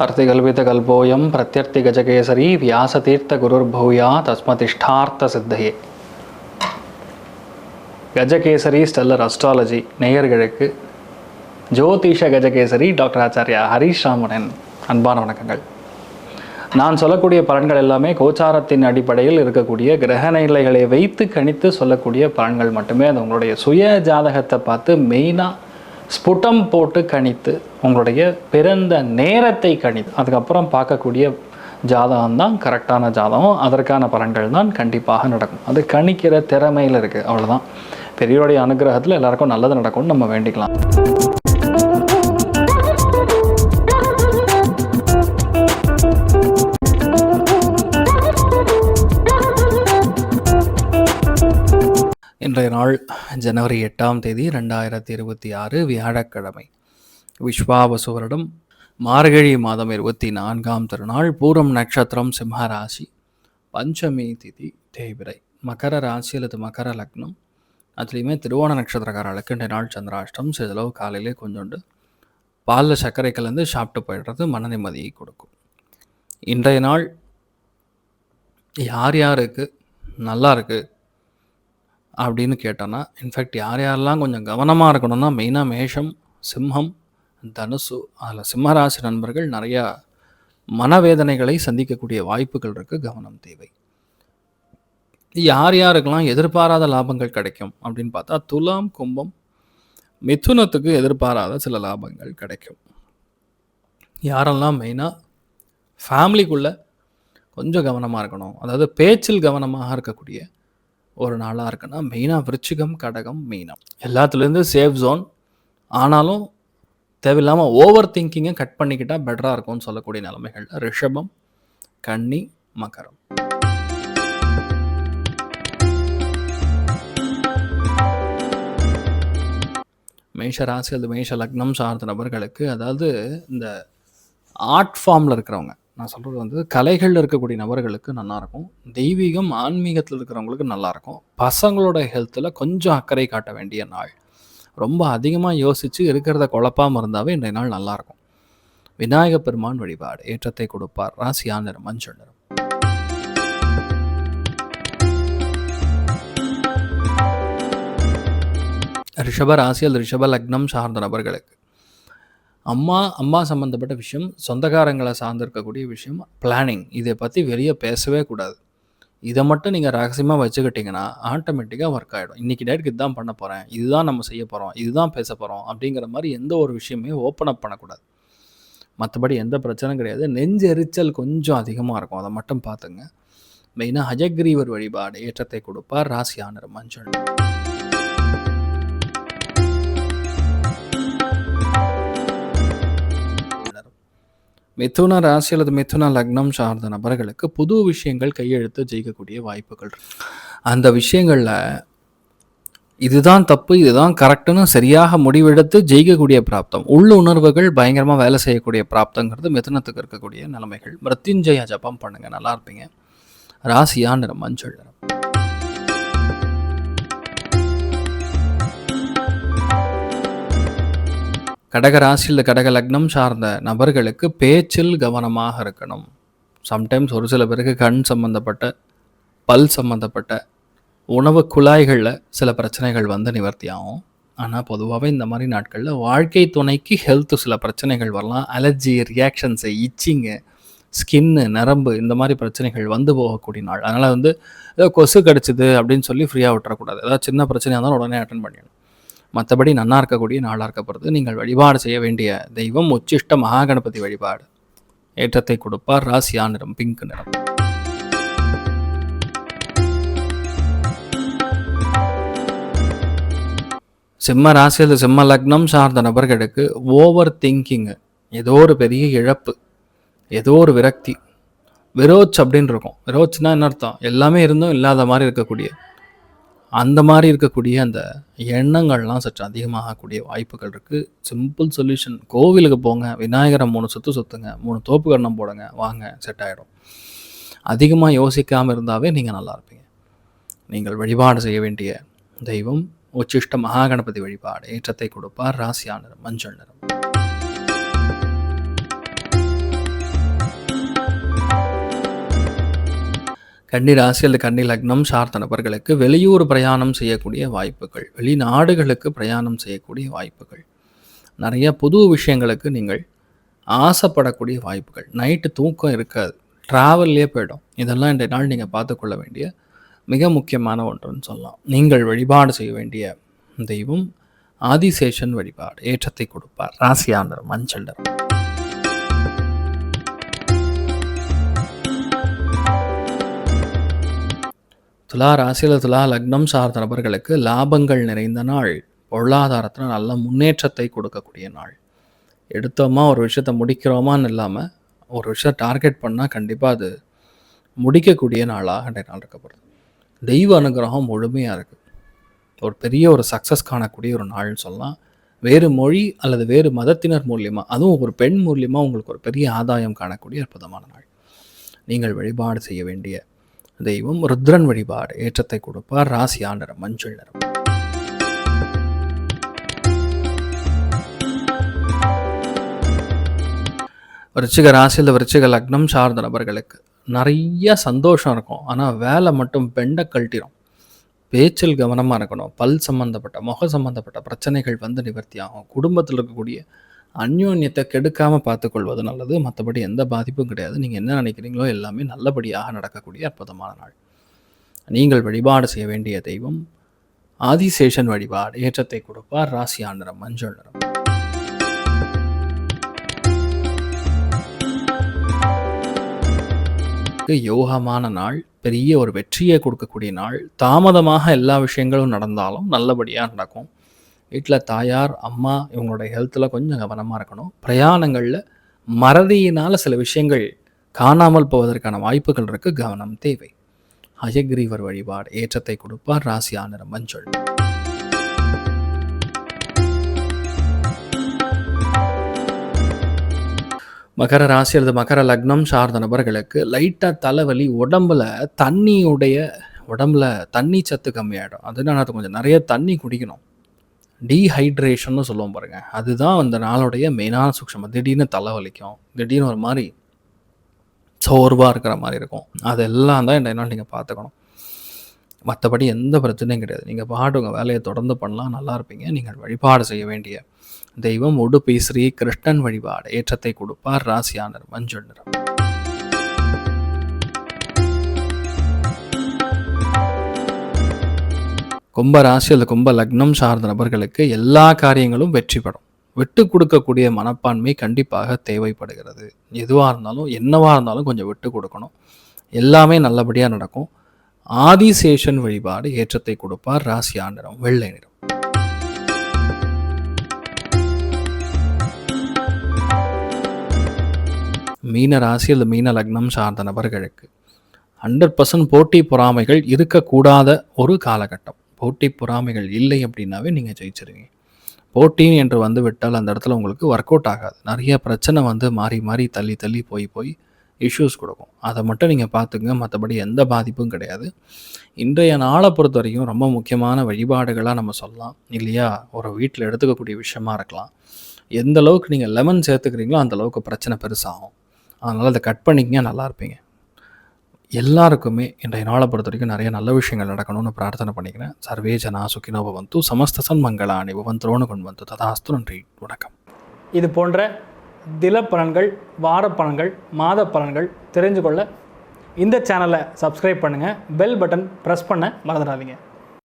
अर्तिकल्पितकल्पोऽयं प्रत्यर्थिगजकेसरी व्यासतीर्थगुरुर्भूया तस्मतिष्ठार्थसिद्धये. Gajakesari stellar astrology நேயர்களுக்கு ஜோதிஷ Gajakesari doctor Acharya Harish ராமனின் அன்பான வணக்கங்கள். நான் சொல்லக்கூடிய பலன்கள் எல்லாமே கோச்சாரத்தின் அடிப்படையில் இருக்கக்கூடிய கிரக நிலைகளை வைத்து கணித்து சொல்லக்கூடிய பலன்கள் மட்டுமே. அது உங்களுடைய சுய ஜாதகத்தை பார்த்து மெயினாக ஸ்புட்டம் போட்டு கணித்து உங்களுடைய பிறந்த நேரத்தை கணித்து அதுக்கப்புறம் பார்க்கக்கூடிய ஜாதகம் தான் கரெக்டான ஜாதகம். அதற்கான பலன்கள் தான் கண்டிப்பாக நடக்கும். அது கணிக்கிற திறமையில் இருக்குது, அவ்வளோதான். பெரியோருடைய அனுகிரகத்தில் எல்லாருக்கும் நல்லது நடக்கும்னு நம்ம வேண்டிக்கலாம். இன்றைய நாள் ஜனவரி 8ஆம் தேதி 2026 வியாழக்கிழமை. விஸ்வாவசு வருடம் மார்கழி மாதம் 24ஆம் திருநாள், பூரம் நட்சத்திரம், சிம்மராசி, பஞ்சமி திதி தேய்பிரை, மகர ராசி அல்லது மகர லக்னம். அதுலேயுமே திருவோண நட்சத்திரக்காரர்களுக்கு இன்றைய நாள் சந்திராஷ்டம். சிறிதளவு காலையிலே கொஞ்சோண்டு பாலில் சர்க்கரை கலந்து சாப்பிட்டு போயிடுறது மன நிம்மதியை கொடுக்கும். இன்றைய நாள் யார் யாருக்கு நல்லா இருக்குது அப்படின்னு கேட்டோன்னா, இன்ஃபேக்ட் யார் யாரெல்லாம் கொஞ்சம் கவனமாக இருக்கணும்னா மெயினாக மேஷம், சிம்மம், தனுசு. அதில் சிம்மராசி நண்பர்கள் நிறையா மனவேதனைகளை சந்திக்கக்கூடிய வாய்ப்புகள் இருக்குது, கவனம் தேவை. யார் யாருக்கெல்லாம் எதிர்பாராத லாபங்கள் கிடைக்கும் அப்படின்னு பார்த்தா, துலாம், கும்பம், மிதுனத்துக்கு எதிர்பாராத சில லாபங்கள் கிடைக்கும். யாரெல்லாம் மெயினாக ஃபேமிலிக்குள்ளே கொஞ்சம் கவனமாக இருக்கணும், அதாவது பேச்சில் கவனமாக இருக்கக்கூடிய ஒரு நாளாக இருக்குன்னா மெயினாக விருச்சிகம், கடகம், மீனம். எல்லாத்துலேருந்து சேஃப் ஜோன். ஆனாலும் தேவையில்லாமல் ஓவர் திங்கிங்கை கட் பண்ணிக்கிட்டால் பெட்டராக இருக்கும்னு சொல்லக்கூடிய நிலைமைகள் ரிஷபம், கன்னி, மகரம். மேஷ ராசி அல்லது மேஷ லக்னம் சார்ந்த நபர்களுக்கு, அதாவது இந்த ஆர்ட் ஃபார்மில் இருக்கிறவங்க, நான் சொல்கிறது வந்து கலைகளில் இருக்கக்கூடிய நபர்களுக்கு நல்லாயிருக்கும். தெய்வீகம், ஆன்மீகத்தில் இருக்கிறவங்களுக்கு நல்லாயிருக்கும். பசங்களோட ஹெல்த்தில் கொஞ்சம் அக்கறை காட்ட வேண்டிய நாள். ரொம்ப அதிகமாக யோசித்து இருக்கிறத குழப்பாமல் இருந்தாவே இன்றைய நாள் நல்லாயிருக்கும். விநாயகப் பெருமான் வழிபாடு ஏற்றத்தை கொடுப்பார். ராசியா நிறம் மஞ்சள் நிறம். ரிஷப ராசி அல்லது ரிஷப லக்னம் சார்ந்த நபர்களுக்கு அம்மா சம்மந்தப்பட்ட விஷயம், சொந்தக்காரங்களை சார்ந்திருக்கக்கூடிய விஷயம், பிளானிங், இதை பற்றி வெளியே பேசவே கூடாது. இதை மட்டும் நீங்கள் ரகசியமாக வச்சுக்கிட்டிங்கன்னா ஆட்டோமேட்டிக்காக ஒர்க் ஆகிடும். இன்றைக்கி டேட்டுக்கு இதுதான் பண்ண போகிறேன், இதுதான் நம்ம செய்ய போகிறோம், இதுதான் பேச போகிறோம் அப்படிங்கிற மாதிரி எந்த ஒரு விஷயமே ஓப்பன் அப் பண்ணக்கூடாது. மற்றபடி எந்த பிரச்சனையும் கிடையாது. நெஞ்சு எரிச்சல் கொஞ்சம் அதிகமாக இருக்கும், அதை மட்டும் பார்த்துங்க. மெயினாக ஹயக்ரீவர் வழிபாடு ஏற்றத்தை கொடுப்பார். ராசியா நிறம் மஞ்சள். மிதுன ராசி அல்லது மிதுன லக்னம் சார்ந்த நபர்களுக்கு புது விஷயங்கள் கையெழுத்து ஜெயிக்கக்கூடிய வாய்ப்புகள். அந்த விஷயங்களில் இதுதான் தப்பு, இதுதான் கரெக்டுன்னு சரியாக முடிவெடுத்து ஜெயிக்கக்கூடிய பிராப்தம், உள்ளுணர்வுகள் பயங்கரமாக வேலை செய்யக்கூடிய பிராப்தங்கிறது மிதுனத்துக்கு இருக்கக்கூடிய நிலைமைகள். மிருத்யுஞ்சய ஜபம் பண்ணுங்கள், நல்லா இருப்பீங்க. ராசியா நிறம் மஞ்சள் நிறம். கடக ராசியில் கடக லக்னம் சார்ந்த நபர்களுக்கு பேச்சில் கவனமாக இருக்கணும். சம்டைம்ஸ் ஒரு சில பேருக்கு கண் சம்மந்தப்பட்ட, பல் சம்மந்தப்பட்ட, உணவு குழாய்களில் சில பிரச்சனைகள் வந்து நிவர்த்தி ஆகும். ஆனால் பொதுவாகவே இந்த மாதிரி நாட்களில் வாழ்க்கை துணைக்கு ஹெல்த்து சில பிரச்சனைகள் வரலாம். அலர்ஜி ரியாக்ஷன்ஸு, இச்சிங்கு, ஸ்கின்னு, நரம்பு, இந்த மாதிரி பிரச்சனைகள் வந்து போகக்கூடிய நாள். அதனால் வந்து ஏதோ கொசு கடிச்சிது அப்படின்னு சொல்லி ஃப்ரீயாக விட்டுறக்கூடாது. ஏதாவது சின்ன பிரச்சனையாக இருந்தாலும் உடனே அட்டன் பண்ணிடணும். மற்றபடி நன்னா இருக்கக்கூடிய நாளாக இருக்கப்படுறது. நீங்கள் வழிபாடு செய்ய வேண்டிய தெய்வம் உச்சிஷ்ட மகாகணபதி வழிபாடு ஏற்றத்தை கொடுப்பார். ராசியா நிறம் பிங்க் நிறம். சிம்ம ராசி அல்லது சிம்ம லக்னம் சார்ந்த நபர்களுக்கு ஓவர் திங்கிங்கு, ஏதோ ஒரு பெரிய இழப்பு, ஏதோ ஒரு விரக்தி, விரோச் அப்படின்னு இருக்கும். விரோச்னா என்ன அர்த்தம்? எல்லாமே இருந்தும் இல்லாத மாதிரி இருக்கக்கூடிய, அந்த மாதிரி இருக்கக்கூடிய அந்த எண்ணங்கள்லாம் சற்று அதிகமாகக்கூடிய வாய்ப்புகள் இருக்குது. சிம்பிள் சொல்யூஷன், கோவிலுக்கு போங்க, விநாயகரை 3 சுற்று சுற்றுங்க, 3 தோப்பு கரணம் போடுங்க, வாங்க, செட் ஆகிடும். அதிகமாக யோசிக்காமல் இருந்தாவே நீங்கள் நல்லா இருப்பீங்க. நீங்கள் வழிபாடு செய்ய வேண்டிய தெய்வம் உச்சிஷ்ட மகாகணபதி வழிபாடு ஏற்றத்தை கொடுப்பார். ராசியா நிறம் மஞ்சள் நிறம். கன்னி ராசி அல்லது கன்னி லக்னம் சார்ந்த நபர்களுக்கு வெளியூர் பிரயாணம் செய்யக்கூடிய வாய்ப்புகள், வெளிநாடுகளுக்கு பிரயாணம் செய்யக்கூடிய வாய்ப்புகள், நிறைய புது விஷயங்களுக்கு நீங்கள் ஆசைப்படக்கூடிய வாய்ப்புகள், நைட்டு தூக்கம் இருக்காது, ட்ராவல்லே போயிடும். இதெல்லாம் இன்றைய நாள் நீங்கள் பார்த்துக்கொள்ள வேண்டிய மிக முக்கியமான ஒன்றுன்னு சொல்லலாம். நீங்கள் வழிபாடு செய்ய வேண்டிய தெய்வம் ஆதிசேஷன் வழிபாடு ஏற்றத்தை கொடுப்பார். ராசியானர் மஞ்சள் நிறம். துலா ராசியில் துலா லக்னம் சார்ந்த நபர்களுக்கு லாபங்கள் நிறைந்த நாள், பொருளாதாரத்தில் நல்ல முன்னேற்றத்தை கொடுக்கக்கூடிய நாள். எடுத்தோமா ஒரு விஷயத்தை முடிக்கிறோமான்னு இல்லாமல் ஒரு விஷயம் டார்கெட் பண்ணால் கண்டிப்பாக அது முடிக்கக்கூடிய நாளாக இன்றைய நாள் இருக்கப்படுது. தெய்வ அனுகிரகம் முழுமையாக இருக்குது. ஒரு பெரிய ஒரு சக்ஸஸ் காணக்கூடிய ஒரு நாள்னு சொல்லலாம். வேறு மொழி அல்லது வேறு மதத்தினர் மூலியமாக, அதுவும் ஒரு பெண் மூலியமாக உங்களுக்கு ஒரு பெரிய ஆதாயம் காணக்கூடிய அற்புதமான நாள். நீங்கள் வழிபாடு செய்ய வேண்டிய தெய்வம் ருத்ரன் வழிபாடு ஏற்றத்தை கொடுப்பார். ராசியா நிறம் மஞ்சள் நிறம். விருச்சிக ராசியில் விருச்சிக லக்னம் சார்ந்த நபர்களுக்கு நிறைய சந்தோஷம் இருக்கும். ஆனால் வேலை மட்டும் பெண்டை கழட்டிடும். பேச்சில் கவனமாக இருக்கணும். பல் சம்மந்தப்பட்ட முக சம்மந்தப்பட்ட பிரச்சனைகள் வந்து நிவர்த்தி ஆகும். குடும்பத்தில் இருக்கக்கூடிய அந்யோன்யத்தை கெடுக்காமல் பார்த்துக்கொள்வது நல்லது. மற்றபடி எந்த பாதிப்பும் கிடையாது. நீங்கள் என்ன நினைக்கிறீங்களோ எல்லாமே நல்லபடியாக நடக்கக்கூடிய அற்புதமான நாள். நீங்கள் வழிபாடு செய்ய வேண்டிய தெய்வம் ஆதிசேஷன் வழிபாடு ஏற்றத்தை கொடுப்பார். ராசியா நிறம் மஞ்சள் நிறம். யோகமான நாள், பெரிய ஒரு வெற்றியை கொடுக்கக்கூடிய நாள். தாமதமாக எல்லா விஷயங்களும் நடந்தாலும் நல்லபடியாக நடக்கும். வீட்டில் தாயார் அம்மா இவங்களுடைய ஹெல்த்தில் கொஞ்சம் கவனமாக இருக்கணும். பிரயாணங்களில் மறதியினால் சில விஷயங்கள் காணாமல் போவதற்கான வாய்ப்புகள் இருக்குது. கவனம் தேவை. ஹயக்ரீவர் வழிபாடு ஏற்றத்தை கொடுப்பார். ராசியா நிறம் மஞ்சள். மகர ராசி அல்லது மகர லக்னம் சார்ந்த நபர்களுக்கு லைட்டாக தலைவலி, உடம்புல தண்ணி சத்து கம்மியாகிடும். அதனால அது கொஞ்சம் நிறைய தண்ணி குடிக்கணும். டீஹைட்ரேஷன்னு சொல்லுவோம் பாருங்க, அதுதான் அந்த நாளுடைய மெயினான சூக்ஷமம். திடீர்னு தலைவலிக்கும், திடீர்னு ஒரு மாதிரி சோர்வாக இருக்கிற மாதிரி இருக்கும். அதெல்லாம் தான் என்ன நீங்கள் பார்த்துக்கணும். மற்றபடி எந்த பிரச்சனையும் கிடையாது. நீங்கள் பாட்டு உங்கள் வேலையை தொடர்ந்து பண்ணலாம், நல்லா இருப்பீங்க. நீங்கள் வழிபாடு செய்ய வேண்டிய தெய்வம் உடுப்பி ஸ்ரீ கிருஷ்ணன் வழிபாடு ஏற்றத்தை கொடுப்பார். ராசியானர் மஞ்சள் நிறம். கும்ப ராசி அல்லது கும்ப லக்னம் சார்ந்த நபர்களுக்கு எல்லா காரியங்களும் வெற்றி பெறும். விட்டு கொடுக்கக்கூடிய மனப்பான்மை கண்டிப்பாக தேவைப்படுகிறது. எதுவாக இருந்தாலும் என்னவாக இருந்தாலும் கொஞ்சம் விட்டு கொடுக்கணும். எல்லாமே நல்லபடியாக நடக்கும். ஆதிசேஷன் வழிபாடு ஏற்றத்தை கொடுப்பார். ராசியா நிறம் வெள்ளை நிறம். மீன ராசி அல்லது மீன லக்னம் சார்ந்த நபர்களுக்கு 100% போட்டி பொறாமைகள் இருக்கக்கூடாத ஒரு காலகட்டம். போட்டி பொறாமைகள் இல்லை அப்படின்னாவே நீங்கள் ஜெயிச்சிருவீங்க. போட்டி என்று வந்து விட்டால் அந்த இடத்துல உங்களுக்கு ஒர்க் அவுட் ஆகாது. நிறைய பிரச்சனை வந்து மாறி மாறி தள்ளி போய் இஷ்யூஸ் கொடுக்கும். அதை மட்டும் நீங்கள் பார்த்துங்க. மற்றபடி எந்த பாதிப்பும் கிடையாது. இன்றைய நாளை பொறுத்த வரைக்கும் ரொம்ப முக்கியமான வழிபாடுகளாக நம்ம சொல்லலாம் இல்லையா? ஒரு வீட்டில் எடுத்துக்கக்கூடிய விஷயமா இருக்கலாம். எந்த அளவுக்கு நீங்கள் லெமன் சேர்த்துக்கிறீங்களோ அந்த அளவுக்கு பிரச்சனை பெருசாகும். அதனால் அதை கட் பண்ணிக்கிங்க, நல்லா இருப்பீங்க. எல்லாருக்குமே இன்றைய நாளை பொறுத்த வரைக்கும் நிறைய நல்ல விஷயங்கள் நடக்கணும்னு பிரார்த்தனை பண்ணிக்கிறேன். சர்வே ஜனா சுகினோ பவந்து, சமஸ்த சன்மங்களானி பவந்தோன்னு கொண்டு வந்து ததாஸ்து. நன்றி, வணக்கம். இது போன்ற தினப்பலன்கள், வாரப்பலன்கள், மாத பலன்கள் தெரிஞ்சு கொள்ள இந்த சேனலை சப்ஸ்கிரைப் பண்ணுங்கள். பெல் பட்டன் ப்ரெஸ் பண்ண மறந்துடாதீங்க.